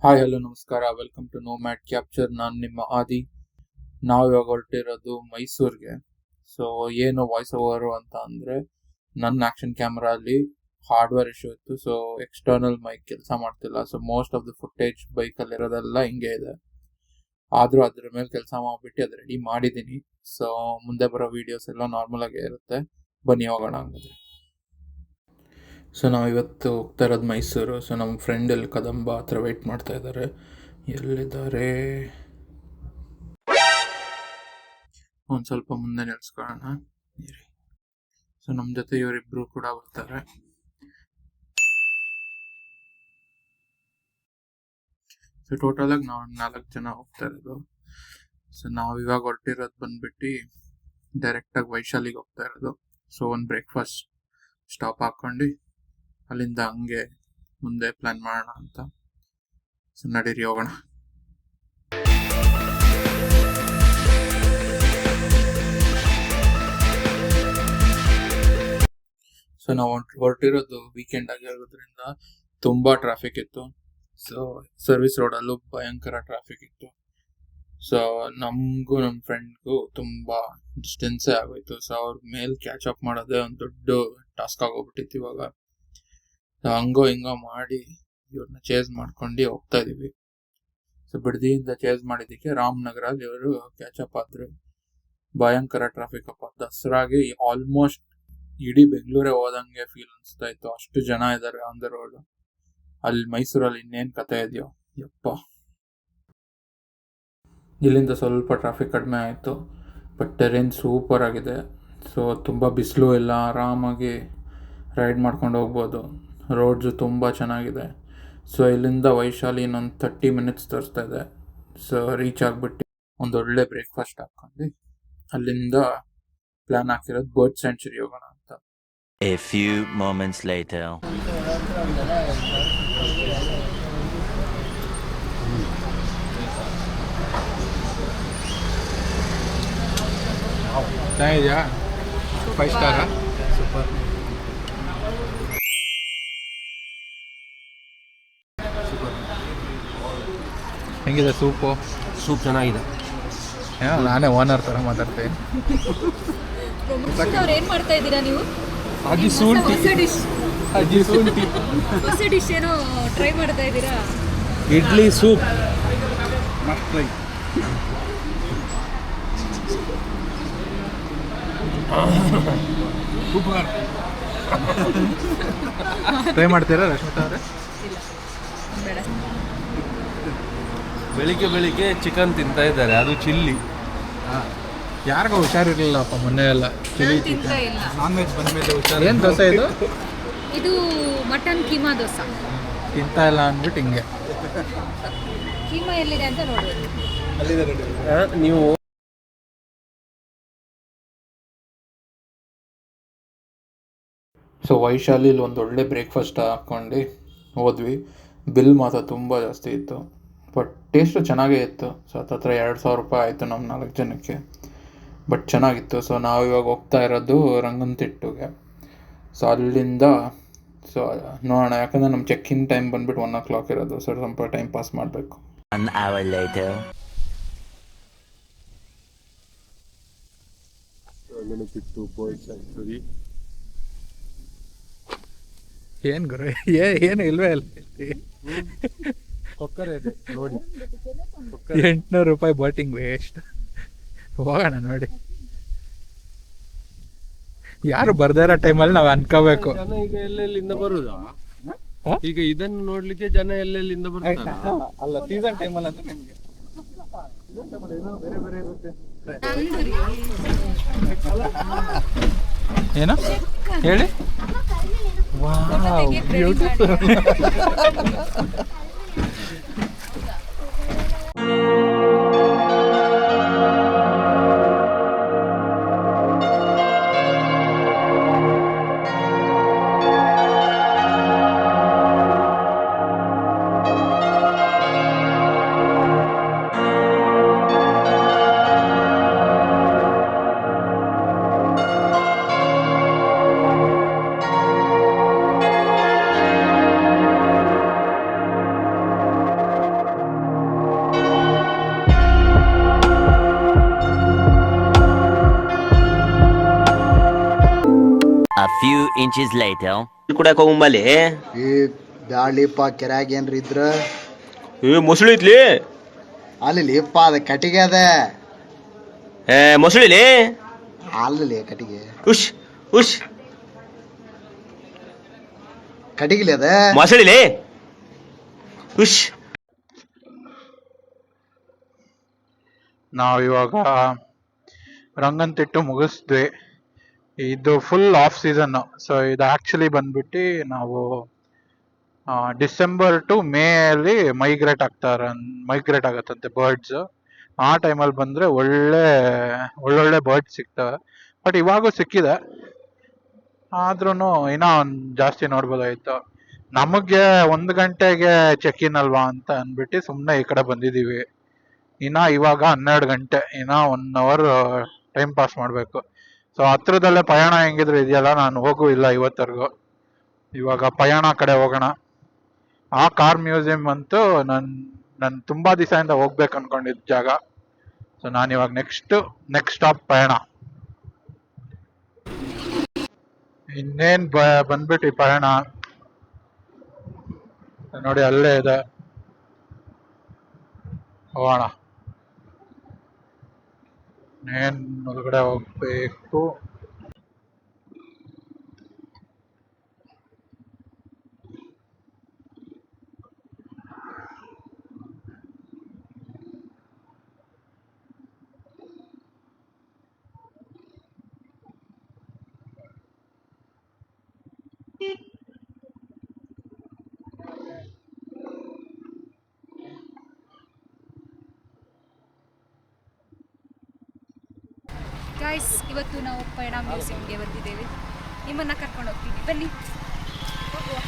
Hi hello ನಮಸ್ಕಾರ, welcome to ನೋಮ್ಯಾಡ್ capture. ನಾನು ನಿಮ್ಮ ಆದಿ. ನಾವು ಇವಾಗ ಹೊರಟಿರೋದು ಮೈಸೂರಿಗೆ. ಸೊ ಏನು ವಾಯ್ಸ್ ಓವರು ಅಂತ ಅಂದರೆ, ನನ್ನ ಆ್ಯಕ್ಷನ್ ಕ್ಯಾಮ್ರಲ್ಲಿ ಹಾರ್ಡ್ವೇರ್ ಇಶ್ಯೂ ಇತ್ತು. ಸೊ ಎಕ್ಸ್ಟರ್ನಲ್ ಮೈಕ್ ಕೆಲಸ ಮಾಡ್ತಿಲ್ಲ. So most of the footage ಬೈಕಲ್ಲಿರೋದೆಲ್ಲ ಹಿಂಗೆ ಇದೆ. ಆದರೂ ಅದ್ರ ಮೇಲೆ ಕೆಲಸ ಮಾಡಿಬಿಟ್ಟು ಅದು ರೆಡಿ ಮಾಡಿದ್ದೀನಿ. ಸೊ ಮುಂದೆ ಬರೋ ವೀಡಿಯೋಸ್ ಎಲ್ಲ ನಾರ್ಮಲಾಗೇ ಇರುತ್ತೆ. ಬನ್ನಿ ಹೋಗೋಣ ಹಂಗಾದ್ರೆ. ಸೊ ನಾವು ಇವತ್ತು ಹೋಗ್ತಾ ಇರೋದು ಮೈಸೂರು. ಸೊ ನಮ್ಮ ಫ್ರೆಂಡ್ ಇಲ್ಲಿ ಕದಂಬ ಹತ್ರ ವೆಯ್ಟ್ ಮಾಡ್ತಾ ಇದ್ದಾರೆ. ಎಲ್ಲಿದ್ದಾರೆ? ಒಂದು ಸ್ವಲ್ಪ ಮುಂದೆ ನಿಲ್ಸ್ಕೊಳ್ಳೋಣ. ಸೊ ನಮ್ಮ ಜೊತೆ ಇವರಿಬ್ರು ಕೂಡ ಬರ್ತಾರೆ. ಸೊ ಟೋಟಲಾಗಿ ನಾವು 4 ಜನ ಹೋಗ್ತಾ ಇರೋದು. ಸೊ ನಾವು ಇವಾಗ ಹೊರಟಿರೋದು ಬಂದ್ಬಿಟ್ಟು ಡೈರೆಕ್ಟಾಗಿ ವೈಶಾಲಿಗೆ ಹೋಗ್ತಾ ಇರೋದು. ಸೊ ಒಂದು ಬ್ರೇಕ್ಫಾಸ್ಟ್ ಸ್ಟಾಪ್ ಹಾಕ್ಕೊಂಡು ಅಲ್ಲಿಂದ ಹಂಗೆ ಮುಂದೆ ಪ್ಲಾನ್ ಮಾಡೋಣ ಅಂತ. ಸೊ ನಡೀರಿ ಹೋಗೋಣ. ಸೊ ನಾವು ಹೊರಟಿರೋದು ವೀಕೆಂಡ್ ಆಗಿರೋದ್ರಿಂದ ತುಂಬ ಟ್ರಾಫಿಕ್ ಇತ್ತು. ಸೊ ಸರ್ವಿಸ್ ರೋಡಲ್ಲೂ ಭಯಂಕರ ಟ್ರಾಫಿಕ್ ಇತ್ತು. ಸೊ ನಮಗೂ ನಮ್ಮ ಫ್ರೆಂಡ್ಗೂ ತುಂಬ ಡಿಸ್ಟೆನ್ಸೇ ಆಗೋಯ್ತು. ಸೊ ಅವ್ರ ಮೇಲೆ ಕ್ಯಾಚ್ ಅಪ್ ಮಾಡೋದೇ ಒಂದು ದೊಡ್ಡ ಟಾಸ್ಕ್ ಆಗೋಗ್ಬಿಟ್ಟಿತ್ತು ಇವಾಗ. ಹಂಗೋ ಹಿಂಗೋ ಮಾಡಿ ಇವ್ರನ್ನ ಚೇಸ್ ಮಾಡ್ಕೊಂಡು ಹೋಗ್ತಾ ಇದೀವಿ. ಸೊ ಬಿಡದಿಯಿಂದ ಚೇಸ್ ಮಾಡಿದ್ದಕ್ಕೆ ರಾಮನಗರಲ್ಲಿ ಇವರು ಕ್ಯಾಚಪ್ ಆದ್ರು. ಭಯಂಕರ ಟ್ರಾಫಿಕ್ ಅಪ್ಪ. ದಸರಾಗೆ ಆಲ್ಮೋಸ್ಟ್ ಇಡೀ ಬೆಂಗಳೂರೇ ಹೋದಂಗೆ ಫೀಲ್ ಅನಿಸ್ತಾ ಇತ್ತು. ಅಷ್ಟು ಜನ ಇದ್ದಾರೆ ಆನ್ ದ ರೋಡ್. ಅಲ್ಲಿ ಮೈಸೂರಲ್ಲಿ ಇನ್ನೇನು ಕತೆ ಇದೆಯೋ ಯಪ್ಪ. ಇಲ್ಲಿಂದ ಸ್ವಲ್ಪ ಟ್ರಾಫಿಕ್ ಕಡಿಮೆ ಆಯಿತು. ಬಟ್ ಟೆರೇನ್ ಸೂಪರ್ ಆಗಿದೆ. ಸೊ ತುಂಬ ಬಿಸಿಲು ಇಲ್ಲ, ಆರಾಮಾಗಿ ರೈಡ್ ಮಾಡ್ಕೊಂಡು ಹೋಗ್ಬೋದು. ರೋಡ್ಸು ತುಂಬ ಚೆನ್ನಾಗಿದೆ. ಸೊ ಇಲ್ಲಿಂದ ವೈಶಾಲಿ ಇನ್ನೊಂದು 30 ಮಿನಿಟ್ಸ್ ತೋರಿಸ್ತಾ ಇದೆ. ಸೊ ರೀಚ್ ಆಗಿಬಿಟ್ಟು ಒಂದು ಒಳ್ಳೆ ಬ್ರೇಕ್ಫಾಸ್ಟ್ ಹಾಕ್ಕೊಂಡು ಅಲ್ಲಿಂದ ಪ್ಲ್ಯಾನ್ ಹಾಕಿರೋದು ಬರ್ಡ್ ಸ್ಯಾಂಚುರಿ ಹೋಗೋಣ ಅಂತ. A few moments later. ಚೆನ್ನಾಗಿದೆಯಾ? 5 ಸ್ಟಾರಾ? ಸೂಪರ್. ಹೆಂಗಿದೆ ಸೂಪು? ಸೂಪ್ ಚೆನ್ನಾಗಿದೆ. ನಾನೇ ಓನರ್ ಥರ ಮಾತಾಡ್ತೀನಿ. ಏನ್ ಮಾಡ್ತಾ ಇದ್ದೀರಾ ನೀವು? ಅಜ್ಜಿ ಶುಂಠಿ. ಹೊಸ ಡಿಶ್ ಏನೋ ಟ್ರೈ ಮಾಡ್ತಾ ಇದ್ದೀರಾ? ಇಡ್ಲಿ ಸೂಪ್. ಟ್ರೈ ಮಾಡ್ತೀರಾ ರಶ್ಮಿತಾ ಅವರೇ? ಬೇಡ. ಬೆಳಿಗ್ಗೆ ಚಿಕನ್ ತಿಂತಾ ಇದ್ದಾರೆ, ಅದು ಚಿಲ್ಲಿ. ಯಾರಿಗೂ ಹುಷಾರಿರ್ಲಿಲ್ಲಪ್ಪ ಮೊನ್ನೆ ಎಲ್ಲ. ನಾನ್ ತಿಂತಾ ಇಲ್ಲ. ನಾನ್ ವೆಜ್ ಬಂದ್ಮೇಲೆ ಹುಷಾರು. ಏನು ದೋಸೆ ಇದು? ಇದು ಮಟನ್ ಕೀಮಾ ದೋಸೆ. ತಿಂತಾ ಇಲ್ಲ ಅಂದ್ಬಿಟ್ಟು ಹಿಂಗೆ. ಕೀಮಾ ಎಲ್ಲಿದೆ ಅಂತ ನೋಡ್ಬೇಕು. ನೀವು ಸೊ ವೈಶಾಲಿಲಿ ಒಂದು ಒಳ್ಳೆ ಬ್ರೇಕ್ಫಾಸ್ಟ್ ಹಾಕ್ಕೊಂಡು ಹೋದ್ವಿ. ಬಿಲ್ ಮಾತ್ರ ತುಂಬ ಜಾಸ್ತಿ ಇತ್ತು, ಬಟ್ ಟೇಸ್ಟು ಚೆನ್ನಾಗೇ ಇತ್ತು. ಸೊ ಹತ್ತತ್ರ 2,000 ರೂಪಾಯಿ ಆಯಿತು ನಮ್ಮ 4 ಜನಕ್ಕೆ. ಬಟ್ ಚೆನ್ನಾಗಿತ್ತು. ಸೊ ನಾವು ಇವಾಗ ಹೋಗ್ತಾ ಇರೋದು ರಂಗನತಿಟ್ಟುಗೆ. ಸೊ ಅಲ್ಲಿಂದ ಸೊ ನೋಡೋಣ, ಯಾಕಂದರೆ ನಮ್ಮ ಚೆಕ್ ಇನ್ ಟೈಮ್ ಬಂದ್ಬಿಟ್ಟು 1 o'clock ಇರೋದು. ಸೊ ಸ್ವಲ್ಪ ಟೈಮ್ ಪಾಸ್ ಮಾಡಬೇಕು. 1 hour later. ಏನು ಗುರು, ಏನು ಇಲ್ವೇ ಇಲ್ಲ. ಕೊಕ್ಕರೆ ಇದೆ ನೋಡಿ. 800 ರೂಪಾಯಿ ಬೋಟಿಂಗ್ ವೇಸ್ಟ್. ಹೋಗೋಣ ನೋಡಿ. ಯಾರು ಬರ್ದೇ ಇರೋ ಟೈಮಲ್ಲಿ ನಾವು ಅನ್ಕೋಬೇಕು. ಜನ ಈಗ ಎಲ್ಲೆಲ್ಲಿಂದ ಬರುದಾ? ಈಗ ಇದನ್ನು ನೋಡ್ಲಿಕ್ಕೆ ಜನ ಎಲ್ಲೆಲ್ಲಿಂದ ಬರ್ತಾರೆ. ಅಲ್ಲ, ಸೀಸನ್ ಟೈಮಲ್ಲಿ ಅಂತ ನಿಮಗೆ ಬೇರೆ ಬೇರೆ ಇರುತ್ತೆ. ಏನು ಹೇಳಿ? Wow, beautiful. A few inches later. ಕುಡಿಯಕ್ ಹೋಗಂಬಲ್ಲಿ ಈ ಬ್ಯಾಳಿಪ್ಪ ಕೆರ್ಯಾಗ ಏನ್ರ ಇದ್ರ ಮೊಸಳು ಐತ್ಲಿ ಅಲ್ಲಿಪ್ಪ ಅದ ಕಟ್ಟಿಗೆ ಅದ ಮೊಸಳಿಲಿ ಅಲ್ಲಿ ಕಟ್ಟಿಗೆ ಉಶ್ ಉಶ್ ಕಟ್ಟಿಗಿಲಿ ಅದ ಮೊಸಳಿಲಿ ಉಶ್. ನಾವು ಇವಾಗ ರಂಗನತಿಟ್ಟು ಮುಗಿಸ್ದ್ವಿ. ಇದು ಫುಲ್ ಆಫ್ ಸೀಸನ್. ಸೊ ಇದು ಆಕ್ಚುಲಿ ಬಂದ್ಬಿಟ್ಟು ನಾವು ಡಿಸೆಂಬರ್ ಟು ಮೇ ಅಲ್ಲಿ ಮೈಗ್ರೇಟ್ ಆಗತ್ತಂತೆ ಬರ್ಡ್ಸ್. ಆ ಟೈಮಲ್ಲಿ ಬಂದ್ರೆ ಒಳ್ಳೊಳ್ಳೆ ಬರ್ಡ್ಸ್ ಸಿಗ್ತವೆ. ಬಟ್ ಇವಾಗೂ ಸಿಕ್ಕಿದೆ, ಆದ್ರೂ ಇನ್ನೂ ಜಾಸ್ತಿ ನೋಡ್ಬೋದಾಯ್ತು. ನಮಗೆ 1 ಗಂಟೆಗೆ ಚೆಕ್ ಇನ್ ಅಲ್ವಾ ಅಂತ ಅಂದ್ಬಿಟ್ಟು ಸುಮ್ಮನೆ ಈ ಕಡೆ ಬಂದಿದ್ದೀವಿ. ಇವಾಗ 12 ಗಂಟೆ, 1 ಅವರ್ ಟೈಮ್ ಪಾಸ್ ಮಾಡಬೇಕು. ಸೊ ಹತ್ರದಲ್ಲೇ ಪಯಣ ಹೆಂಗಿದ್ರು ಇದೆಯಲ್ಲ, ನಾನು ಹೋಗೂ ಇಲ್ಲ ಇವತ್ತರೆಗೂ. ಇವಾಗ ಪಯಣ ಕಡೆ ಹೋಗೋಣ. ಆ ಕಾರ್ ಮ್ಯೂಸಿಯಂ ಅಂತೂ ನಾನು ತುಂಬಾ ದಿವಸದಿಂದ ಹೋಗ್ಬೇಕು ಅನ್ಕೊಂಡಿದ್ದ ಜಾಗ. ಸೊ ನಾನಿವಾಗ ನೆಕ್ಸ್ಟ್ ಸ್ಟಾಪ್ ಪಯಣ. ಇನ್ನೇನ್ ಬಂದ್ಬಿಟ್ಟು ಈ ಪಯಣ ನೋಡಿ, ಅಲ್ಲೇ ಇದೆ, ಹೋಗೋಣ. ಏನ್ ಒಳಗಡೆ ಹೋಗ್ಬೇಕು. ಗೈಸ್, ಇವತ್ತು ನಾವು ಪಯಣ ಮ್ಯೂಸಿಯಂಗೆ ಬಂದಿದ್ದೇವೆ. ನಿಮ್ಮನ್ನು ಕರ್ಕೊಂಡು ಹೋಗ್ತೀನಿ, ಬನ್ನಿ ಹೋಗುವ.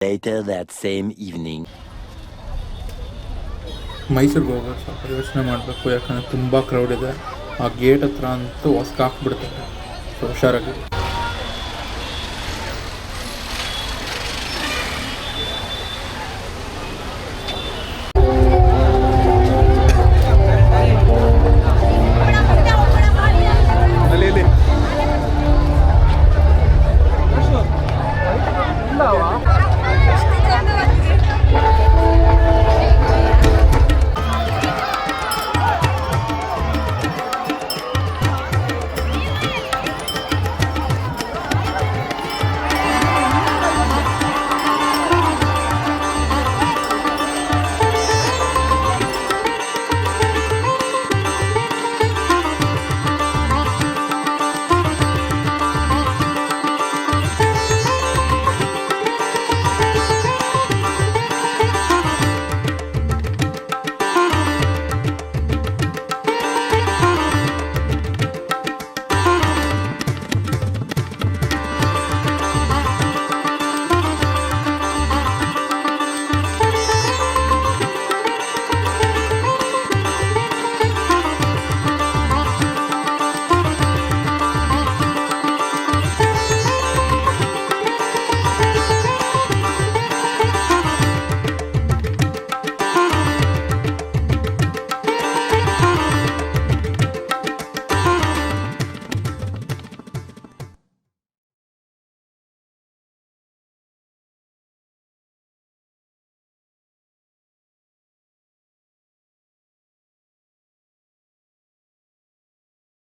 Later that same evening. ಮೈಸೂರಿಗೆ ಹೋಗೋದು ಸ್ವಲ್ಪ ಯೋಚನೆ ಮಾಡಬೇಕು, ಯಾಕಂದರೆ ತುಂಬ ಕ್ರೌಡ್ ಇದೆ. ಆ ಗೇಟ್ ಹತ್ರ ಅಂತೂ ಹೊಸ್ಕಾಕ್ಬಿಡ್ತಾರೆ. ಸೊ ಹುಷಾರಾಗಿ.